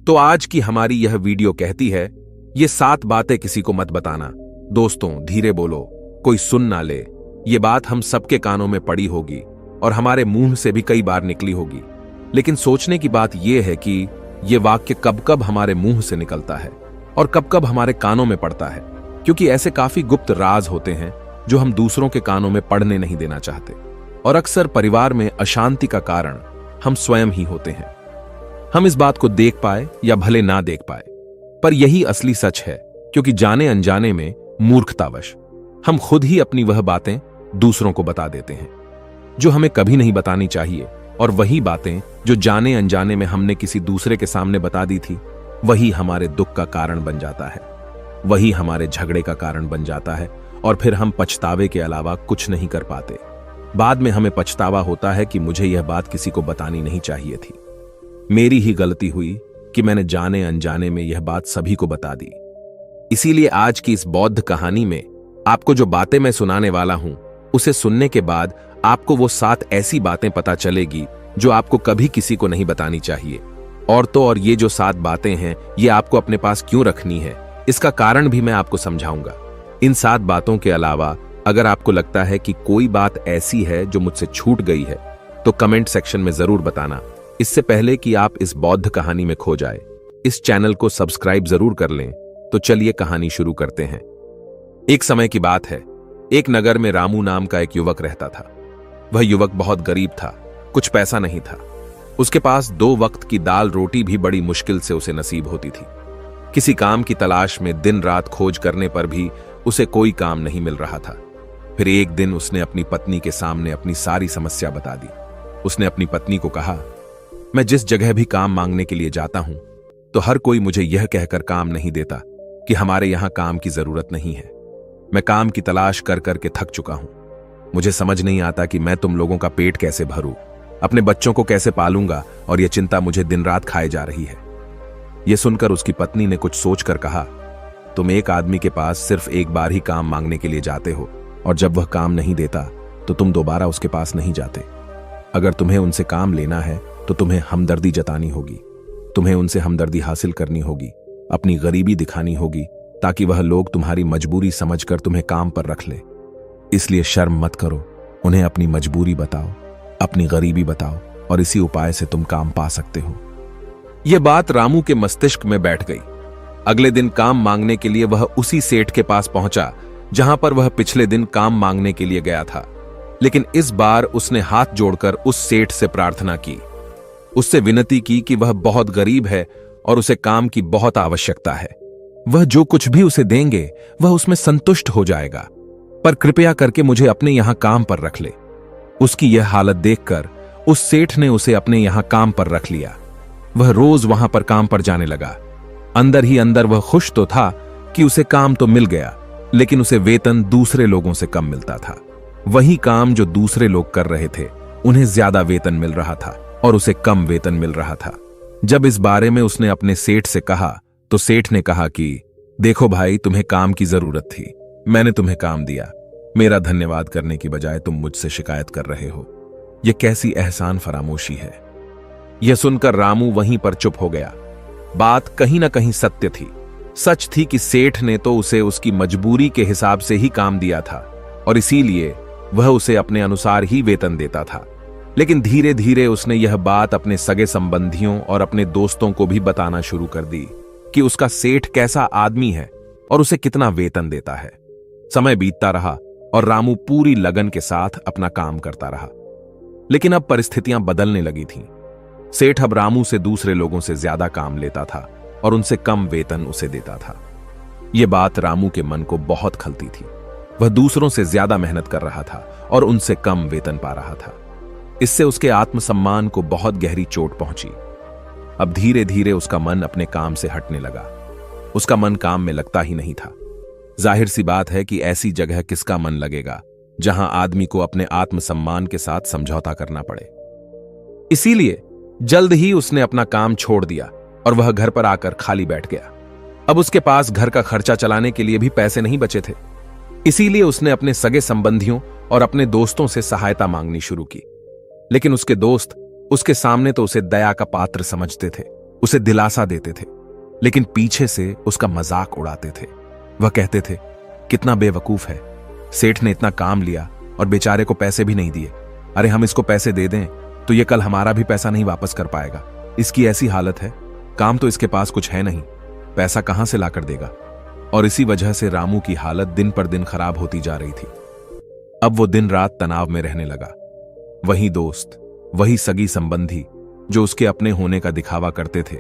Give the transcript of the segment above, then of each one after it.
तो आज की हमारी यह वीडियो कहती है, ये 7 बातें किसी को मत बताना। दोस्तों, धीरे बोलो, कोई सुन ना ले। ये बात हम सबके कानों में पड़ी होगी और हमारे मुंह से भी कई बार निकली होगी। लेकिन सोचने की बात यह है कि ये वाक्य कब कब हमारे मुंह से निकलता है और कब कब हमारे कानों में पड़ता है, क्योंकि ऐसे काफी गुप्त राज होते हैं जो हम दूसरों के कानों में पड़ने नहीं देना चाहते। और अक्सर परिवार में अशांति का कारण हम स्वयं ही होते हैं। हम इस बात को देख पाए या भले ना देख पाए, पर यही असली सच है, क्योंकि जाने अनजाने में मूर्खतावश हम खुद ही अपनी वह बातें दूसरों को बता देते हैं जो हमें कभी नहीं बतानी चाहिए। और वही बातें जो जाने अनजाने में हमने किसी दूसरे के सामने बता दी थी, वही हमारे दुख का कारण बन जाता है, वही हमारे झगड़े का कारण बन जाता है। और फिर हम पछतावे के अलावा कुछ नहीं कर पाते। बाद में हमें पछतावा होता है कि मुझे यह बात किसी को बतानी नहीं चाहिए थी। मेरी ही गलती हुई कि मैंने जाने अनजाने में यह बात सभी को बता दी। इसीलिए आज की इस बौद्ध कहानी में आपको जो बातें मैं सुनाने वाला हूं, उसे सुनने के बाद आपको वो 7 ऐसी बातें पता चलेगी जो आपको कभी किसी को नहीं बतानी चाहिए। और तो और ये जो 7 बातें हैं, ये आपको अपने पास क्यों रखनी है, इसका कारण भी मैं आपको समझाऊंगा। इन 7 बातों के अलावा अगर आपको लगता है कि कोई बात ऐसी है जो मुझसे छूट गई है, तो कमेंट सेक्शन में जरूर बताना। इससे पहले कि आप इस बौद्ध कहानी में खो जाए, इस चैनल को सब्सक्राइब जरूर कर लें। तो चलिए कहानी शुरू करते हैं। एक समय की बात है, एक नगर में रामू नाम का एक युवक रहता था। वह युवक बहुत गरीब था, कुछ पैसा नहीं था। उसके पास 2 वक्त की दाल रोटी भी बड़ी मुश्किल से उसे नसीब होती थी। किसी काम की तलाश में दिन रात खोज करने पर भी उसे कोई काम नहीं मिल रहा था। फिर एक दिन उसने अपनी पत्नी के सामने अपनी सारी समस्या बता दी। उसने अपनी पत्नी को कहा, मैं जिस जगह भी काम मांगने के लिए जाता हूं, तो हर कोई मुझे यह कहकर काम नहीं देता कि हमारे यहां काम की जरूरत नहीं है। मैं काम की तलाश कर करके थक चुका हूं। मुझे समझ नहीं आता कि मैं तुम लोगों का पेट कैसे भरूं, अपने बच्चों को कैसे पालूंगा, और यह चिंता मुझे दिन रात खाए जा रही है। यह सुनकर उसकी पत्नी ने कुछ सोचकर कहा, तुम एक आदमी के पास सिर्फ एक बार ही काम मांगने के लिए जाते हो, और जब वह काम नहीं देता तो तुम दोबारा उसके पास नहीं जाते। अगर तुम्हें उनसे काम लेना है तो तुम्हें हमदर्दी जतानी होगी, तुम्हें उनसे हमदर्दी हासिल करनी होगी, अपनी गरीबी दिखानी होगी, ताकि वह लोग तुम्हारी मजबूरी समझकर तुम्हें काम पर रख ले। इसलिए शर्म मत करो, उन्हें अपनी मजबूरी बताओ, अपनी गरीबी बताओ, और इसी उपाय से तुम काम पा सकते हो। यह बात रामू के मस्तिष्क में बैठ गई। अगले दिन काम मांगने के लिए वह उसी सेठ के पास पहुंचा जहां पर वह पिछले दिन काम मांगने के लिए गया था। लेकिन इस बार उसने हाथ जोड़कर उस सेठ से प्रार्थना की, उससे विनती की कि वह बहुत गरीब है और उसे काम की बहुत आवश्यकता है। वह जो कुछ भी उसे देंगे वह उसमें संतुष्ट हो जाएगा, पर कृपया करके मुझे अपने यहां काम पर रख ले। उसकी यह हालत देखकर उस सेठ ने उसे अपने यहां काम पर रख लिया। वह रोज वहां पर काम पर जाने लगा। अंदर ही अंदर वह खुश तो था कि उसे काम तो मिल गया, लेकिन उसे वेतन दूसरे लोगों से कम मिलता था। वही काम जो दूसरे लोग कर रहे थे, उन्हें ज्यादा वेतन मिल रहा था और उसे कम वेतन मिल रहा था। जब इस बारे में उसने अपने सेठ से कहा, तो सेठ ने कहा कि देखो भाई, तुम्हें काम की जरूरत थी, मैंने तुम्हें काम दिया। मेरा धन्यवाद करने की बजाय तुम मुझसे शिकायत कर रहे हो। यह कैसी एहसान फरामोशी है। यह सुनकर रामू वहीं पर चुप हो गया। बात कहीं ना कहीं सत्य थी। सच थी कि सेठ ने तो उसे उसकी मजबूरी के हिसाब से ही काम दिया था, और इसीलिए वह उसे अपने अनुसार ही वेतन देता था। लेकिन धीरे धीरे उसने यह बात अपने सगे संबंधियों और अपने दोस्तों को भी बताना शुरू कर दी कि उसका सेठ कैसा आदमी है और उसे कितना वेतन देता है। समय बीतता रहा और रामू पूरी लगन के साथ अपना काम करता रहा। लेकिन अब परिस्थितियां बदलने लगी थीं। सेठ अब रामू से दूसरे लोगों से ज्यादा काम लेता था और उनसे कम वेतन उसे देता था। यह बात रामू के मन को बहुत खलती थी। वह दूसरों से ज्यादा मेहनत कर रहा था और उनसे कम वेतन पा रहा था। इससे उसके आत्मसम्मान को बहुत गहरी चोट पहुंची। अब धीरे धीरे उसका मन अपने काम से हटने लगा। उसका मन काम में लगता ही नहीं था। जाहिर सी बात है कि ऐसी जगह किसका मन लगेगा जहां आदमी को अपने आत्मसम्मान के साथ समझौता करना पड़े। इसीलिए जल्द ही उसने अपना काम छोड़ दिया और वह घर पर आकर खाली बैठ गया। अब उसके पास घर का खर्चा चलाने के लिए भी पैसे नहीं बचे थे। इसीलिए उसने अपने सगे संबंधियों और अपने दोस्तों से सहायता मांगनी शुरू की। लेकिन उसके दोस्त उसके सामने तो उसे दया का पात्र समझते थे। उसे दिलासा देते थे, लेकिन पीछे से उसका मजाक उड़ाते थे। वह कहते थे, कितना बेवकूफ है, सेठ ने इतना काम लिया और बेचारे को पैसे भी नहीं दिए। अरे हम इसको पैसे दे दें तो ये कल हमारा भी पैसा नहीं वापस कर पाएगा। इसकी ऐसी हालत है, काम तो इसके पास कुछ है नहीं, पैसा कहां से लाकर देगा। और इसी वजह से रामू की हालत दिन पर दिन खराब होती जा रही थी। अब वो दिन रात तनाव में रहने लगा। वही दोस्त, वही सगी संबंधी जो उसके अपने होने का दिखावा करते थे,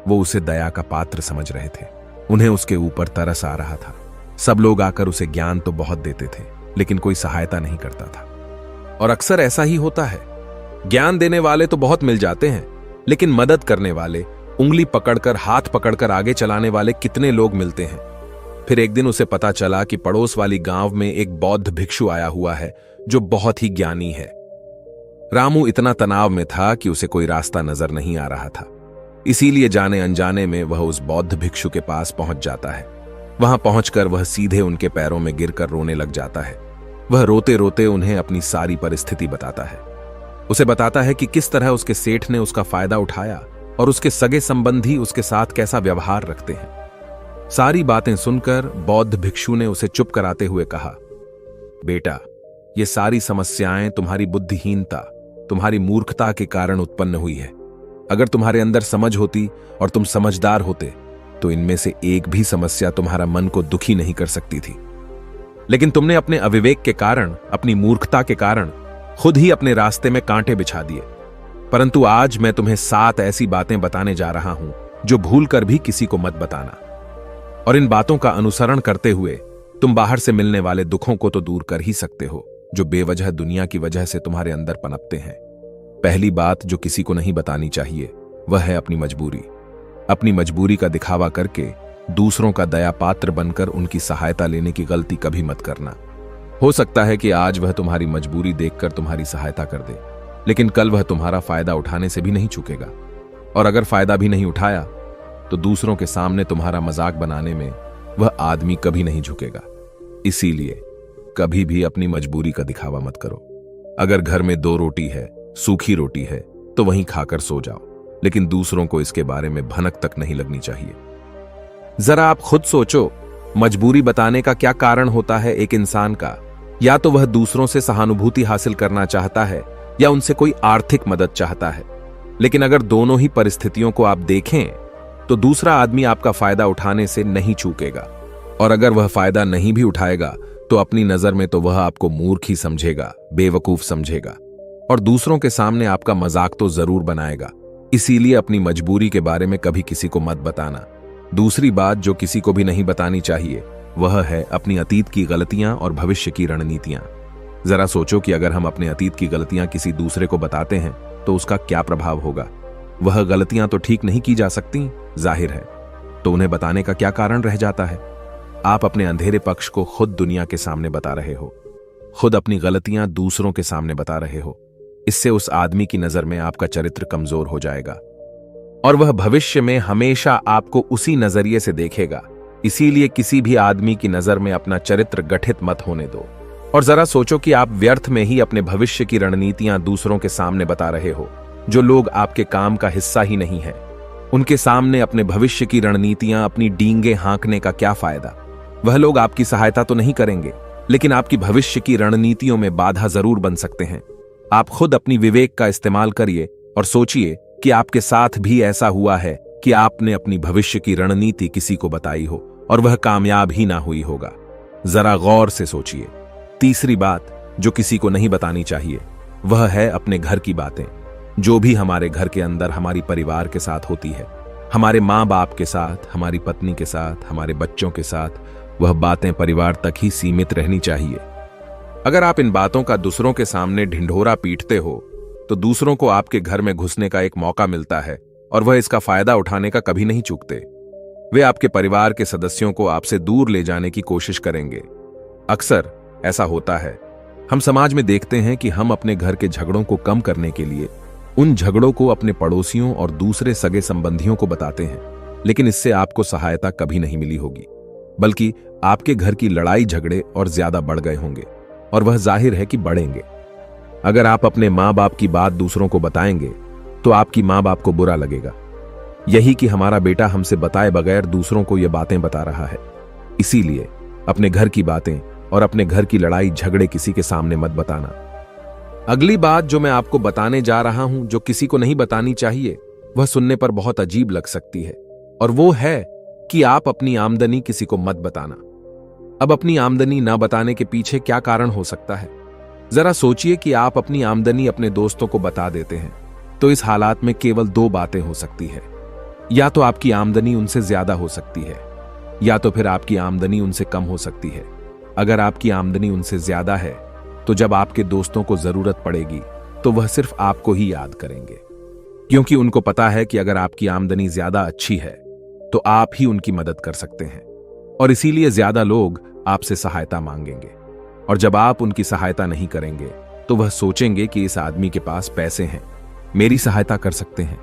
वो उसे दया का पात्र समझ रहे थे। उन्हें उसके ऊपर तरस आ रहा था। सब लोग आकर उसे ज्ञान तो बहुत देते थे, लेकिन कोई सहायता नहीं करता था। और अक्सर ऐसा ही होता है, ज्ञान देने वाले तो बहुत मिल जाते हैं, लेकिन मदद करने वाले, उंगली पकड़कर हाथ पकड़कर आगे चलाने वाले कितने लोग मिलते हैं। फिर एक दिन उसे पता चला कि पड़ोस वाली गांव में एक बौद्ध भिक्षु आया हुआ है जो बहुत ही ज्ञानी है। रामू इतना तनाव में था कि उसे कोई रास्ता नजर नहीं आ रहा था। इसीलिए जाने अनजाने में वह उस बौद्ध भिक्षु के पास पहुंच जाता है। वहां पहुंचकर वह सीधे उनके पैरों में गिरकर रोने लग जाता है। वह रोते रोते उन्हें अपनी सारी परिस्थिति बताता है। उसे बताता है कि किस तरह उसके सेठ ने उसका फायदा उठाया और उसके सगे संबंधी उसके साथ कैसा व्यवहार रखते हैं। सारी बातें सुनकर बौद्ध भिक्षु ने उसे चुप कराते हुए कहा, बेटा, ये सारी समस्याएं तुम्हारी बुद्धिहीनता, तुम्हारी मूर्खता के कारण उत्पन्न हुई है। अगर तुम्हारे अंदर समझ होती और तुम समझदार होते तो इनमें से एक भी समस्या तुम्हारा मन को दुखी नहीं कर सकती थी। लेकिन तुमने अपने अविवेक के कारण, अपनी मूर्खता के कारण खुद ही अपने रास्ते में कांटे बिछा दिए। परंतु आज मैं तुम्हें 7 ऐसी बातें बताने जा रहा हूं जो भूलकर भी किसी को मत बताना। और इन बातों का अनुसरण करते हुए तुम बाहर से मिलने वाले दुखों को तो दूर कर ही सकते हो जो बेवजह दुनिया की वजह से तुम्हारे अंदर पनपते हैं। पहली बात जो किसी को नहीं बतानी चाहिए वह है अपनी मजबूरी। अपनी मजबूरी का दिखावा करके दूसरों का दया पात्र बनकर उनकी सहायता लेने की गलती कभी मत करना। हो सकता है कि आज वह तुम्हारी मजबूरी देखकर तुम्हारी सहायता कर दे, लेकिन कल वह तुम्हारा फायदा उठाने से भी नहीं चूकेगा। और अगर फायदा भी नहीं उठाया तो दूसरों के सामने तुम्हारा मजाक बनाने में वह आदमी कभी नहीं झुकेगा। इसीलिए कभी भी अपनी मजबूरी का दिखावा मत करो। अगर घर में 2 रोटी है, सूखी रोटी है, तो वहीं खाकर सो जाओ, लेकिन दूसरों को इसके बारे में भनक तक नहीं लगनी चाहिए। जरा आप खुद सोचो, मजबूरी बताने का क्या कारण होता है एक इंसान का? या तो वह दूसरों से सहानुभूति हासिल करना चाहता है या उनसे कोई आर्थिक मदद चाहता है। लेकिन अगर दोनों ही परिस्थितियों को आप देखें तो दूसरा आदमी आपका फायदा उठाने से नहीं चूकेगा। और अगर वह फायदा नहीं भी उठाएगा तो अपनी नजर में तो वह आपको मूर्ख ही समझेगा, बेवकूफ समझेगा, और दूसरों के सामने आपका मजाक तो जरूर बनाएगा। इसीलिए अपनी मजबूरी के बारे में कभी किसी को मत बताना। दूसरी बात जो किसी को भी नहीं बतानी चाहिए वह है अपनी अतीत की गलतियां और भविष्य की रणनीतियां। जरा सोचो कि अगर हम अपने अतीत की गलतियां किसी दूसरे को बताते हैं तो उसका क्या प्रभाव होगा। वह गलतियां तो ठीक नहीं की जा सकती, जाहिर है, तो उन्हें बताने का क्या कारण रह जाता है? आप अपने अंधेरे पक्ष को खुद दुनिया के सामने बता रहे हो, खुद अपनी गलतियां दूसरों के सामने बता रहे हो। इससे उस आदमी की नजर में आपका चरित्र कमजोर हो जाएगा और वह भविष्य में हमेशा आपको उसी नजरिए से देखेगा। इसीलिए किसी भी आदमी की नजर में अपना चरित्र गठित मत होने दो। और जरा सोचो कि आप व्यर्थ में ही अपने भविष्य की रणनीतियां दूसरों के सामने बता रहे हो, जो लोग आपके काम का हिस्सा ही नहीं है। उनके सामने अपने भविष्य की रणनीतियां, अपनी डींगे हाँकने का क्या फायदा? वह लोग आपकी सहायता तो नहीं करेंगे, लेकिन आपकी भविष्य की रणनीतियों में बाधा जरूर बन सकते हैं। आप खुद अपनी विवेक का इस्तेमाल करिए और सोचिए कि आपके साथ भी ऐसा हुआ है कि आपने अपनी भविष्य की रणनीति किसी को बताई हो और वह कामयाब ही ना हुई होगा। जरा गौर से सोचिए। तीसरी बात जो किसी को नहीं बतानी चाहिए वह है अपने घर की बातें। जो भी हमारे घर के अंदर हमारी परिवार के साथ होती है, हमारे माँ बाप के साथ, हमारी पत्नी के साथ, हमारे बच्चों के साथ, वह बातें परिवार तक ही सीमित रहनी चाहिए। अगर आप इन बातों का दूसरों के सामने ढिंढोरा पीटते हो तो दूसरों को आपके घर में घुसने का एक मौका मिलता है और वह इसका फायदा उठाने का कभी नहीं चूकते। वे आपके परिवार के सदस्यों को आपसे दूर ले जाने की कोशिश करेंगे। अक्सर ऐसा होता है। हम समाज में देखते हैं कि हम अपने घर के झगड़ों को कम करने के लिए उन झगड़ों को अपने पड़ोसियों और दूसरे सगे संबंधियों को बताते हैं, लेकिन इससे आपको सहायता कभी नहीं मिली होगी, बल्कि आपके घर की लड़ाई झगड़े और ज्यादा बढ़ गए होंगे, और वह जाहिर है कि बढ़ेंगे। अगर आप अपने माँ बाप की बात दूसरों को बताएंगे तो आपकी माँ बाप को बुरा लगेगा। यही कि हमारा बेटा हमसे बताए बगैर दूसरों को ये बातें बता रहा है। इसीलिए अपने घर की बातें और अपने घर की लड़ाई झगड़े किसी के सामने मत बताना। अगली बात जो मैं आपको बताने जा रहा हूं, जो किसी को नहीं बतानी चाहिए, वह सुनने पर बहुत अजीब लग सकती है, और वो है कि आप अपनी आमदनी किसी को मत बताना। अब अपनी आमदनी न बताने के पीछे क्या कारण हो सकता है? जरा सोचिए कि आप अपनी आमदनी अपने दोस्तों को बता देते हैं, तो इस हालात में केवल दो बातें हो सकती है। या तो आपकी आमदनी उनसे ज्यादा हो सकती है, या तो फिर आपकी आमदनी उनसे कम हो सकती है। अगर आपकी आमदनी उनसे ज्यादा है, तो जब आपके दोस्तों को जरूरत पड़ेगी तो वह सिर्फ आपको ही याद करेंगे, क्योंकि उनको पता है कि अगर आपकी आमदनी ज्यादा अच्छी है तो आप ही उनकी मदद कर सकते हैं, और इसीलिए ज्यादा लोग आपसे सहायता मांगेंगे। और जब आप उनकी सहायता नहीं करेंगे तो वह सोचेंगे कि इस आदमी के पास पैसे हैं, मेरी सहायता कर सकते हैं,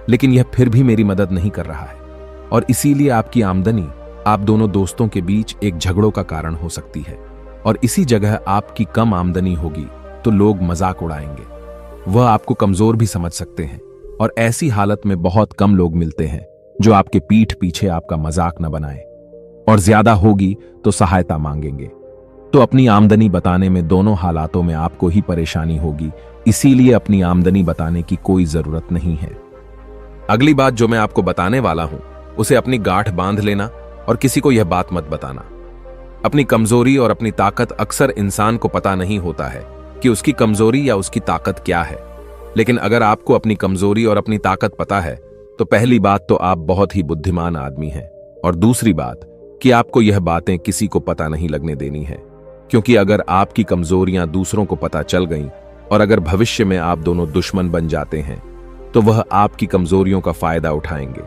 लेकिन यह फिर भी मेरी मदद नहीं कर रहा है। और इसीलिए आपकी आमदनी आप दोनों दोस्तों के बीच एक झगड़ों का कारण हो सकती है। और इसी जगह आपकी कम आमदनी होगी तो लोग मजाक उड़ाएंगे, वह आपको कमजोर भी समझ सकते हैं, और ऐसी हालत में बहुत कम लोग मिलते हैं जो आपके पीठ पीछे आपका मजाक न बनाए, और ज्यादा होगी तो सहायता मांगेंगे। तो अपनी आमदनी बताने में दोनों हालातों में आपको ही परेशानी होगी, इसीलिए अपनी आमदनी बताने की कोई जरूरत नहीं है। अगली बात जो मैं आपको बताने वाला हूं, उसे अपनी गांठ बांध लेना और किसी को यह बात मत बताना। अपनी कमजोरी और अपनी ताकत अक्सर इंसान को पता नहीं होता है कि उसकी कमजोरी या उसकी ताकत क्या है। लेकिन अगर आपको अपनी कमजोरी और अपनी ताकत पता है तो पहली बात तो आप बहुत ही बुद्धिमान आदमी हैं, और दूसरी बात कि आपको यह बातें किसी को पता नहीं लगने देनी है, क्योंकि अगर आपकी कमजोरियां दूसरों को पता चल गईं और अगर भविष्य में आप दोनों दुश्मन बन जाते हैं तो वह आपकी कमजोरियों का फायदा उठाएंगे,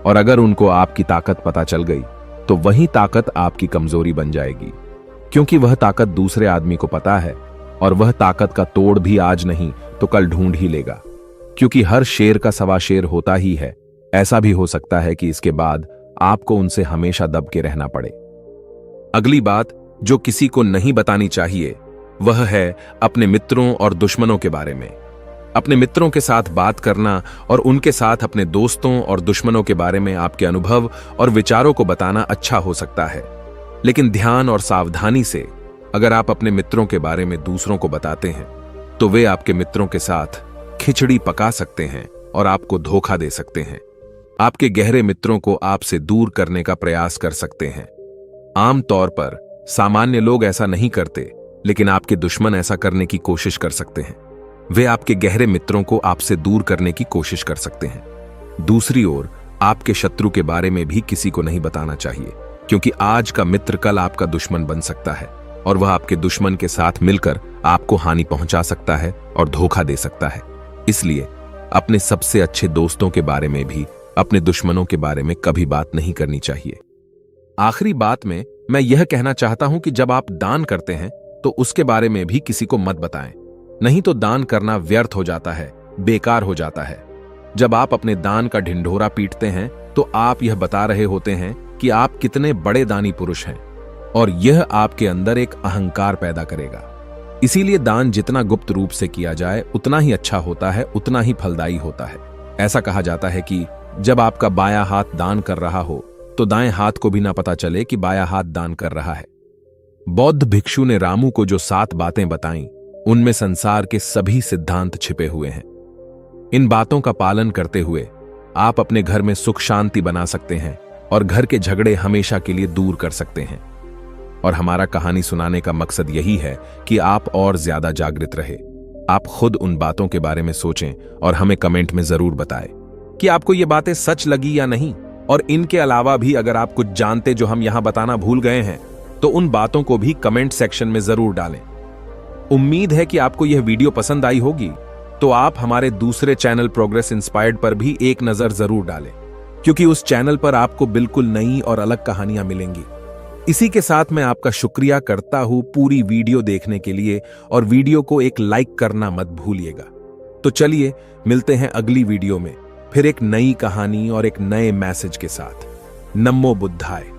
और अगर उनको आपकी ताकत पता चल गई तो वही ताकत आपकी कमजोरी बन जाएगी, क्योंकि वह ताकत दूसरे आदमी को पता है, और वह ताकत का तोड़ भी आज नहीं तो कल ढूंढ ही लेगा, क्योंकि हर शेर का सवा शेर होता ही है। ऐसा भी हो सकता है कि इसके बाद आपको उनसे हमेशा दब के रहना पड़े। अगली बात जो किसी को नहीं बतानी चाहिए वह है अपने मित्रों और दुश्मनों के बारे में। अपने मित्रों के साथ बात करना और उनके साथ अपने दोस्तों और दुश्मनों के बारे में आपके अनुभव और विचारों को बताना अच्छा हो सकता है, लेकिन ध्यान और सावधानी से अगर आप अपने मित्रों के बारे में दूसरों को बताते हैं तो वे आपके मित्रों के साथ खिचड़ी पका सकते हैं और आपको धोखा दे सकते हैं। आपके गहरे मित्रों को आपसे दूर करने का प्रयास कर सकते हैं। आमतौर पर सामान्य लोग ऐसा नहीं करते, लेकिन आपके दुश्मन ऐसा करने की कोशिश कर सकते हैं। वे आपके गहरे मित्रों को आपसे दूर करने की कोशिश कर सकते हैं। दूसरी ओर आपके शत्रु के बारे में भी किसी को नहीं बताना चाहिए, क्योंकि आज का मित्र कल आपका दुश्मन बन सकता है, और वह आपके दुश्मन के साथ मिलकर आपको हानि पहुंचा सकता है और धोखा दे सकता है। इसलिए अपने सबसे अच्छे दोस्तों के बारे में भी अपने दुश्मनों के बारे में कभी बात नहीं करनी चाहिए। आखिरी बात में मैं यह कहना चाहता हूं कि जब आप दान करते हैं तो उसके बारे में भी किसी को मत बताएं, नहीं तो दान करना व्यर्थ हो जाता है, बेकार हो जाता है। जब आप अपने दान का ढिंढोरा पीटते हैं तो आप यह बता रहे होते हैं कि आप कितने बड़े दानी पुरुष हैं, और यह आपके अंदर एक अहंकार पैदा करेगा। इसीलिए दान जितना गुप्त रूप से किया जाए उतना ही अच्छा होता है, उतना ही फलदायी होता है। ऐसा कहा जाता है कि जब आपका बायां हाथ दान कर रहा हो तो दाएं हाथ को भी ना पता चले कि बायां हाथ दान कर रहा है। बौद्ध भिक्षु ने रामू को जो 7 बातें बताईं, उनमें संसार के सभी सिद्धांत छिपे हुए हैं। इन बातों का पालन करते हुए आप अपने घर में सुख शांति बना सकते हैं और घर के झगड़े हमेशा के लिए दूर कर सकते हैं। और हमारा कहानी सुनाने का मकसद यही है कि आप और ज्यादा जागृत रहे। आप खुद उन बातों के बारे में सोचें और हमें कमेंट में जरूर बताएं कि आपको ये बातें सच लगी या नहीं। और इनके अलावा भी अगर आप कुछ जानते जो हम यहां बताना भूल गए हैं तो उन बातों को भी कमेंट सेक्शन में जरूर डालें। उम्मीद है कि आपको यह वीडियो पसंद आई होगी, तो आप हमारे दूसरे चैनल प्रोग्रेस इंस्पायर्ड पर भी एक नजर जरूर डालें, क्योंकि उस चैनल पर आपको बिल्कुल नई और अलग कहानियां मिलेंगी। इसी के साथ मैं आपका शुक्रिया करता हूं पूरी वीडियो देखने के लिए, और वीडियो को एक लाइक करना मत भूलिएगा। तो चलिए मिलते हैं अगली वीडियो में फिर एक नई कहानी और एक नए मैसेज के साथ। नमो बुद्धाय।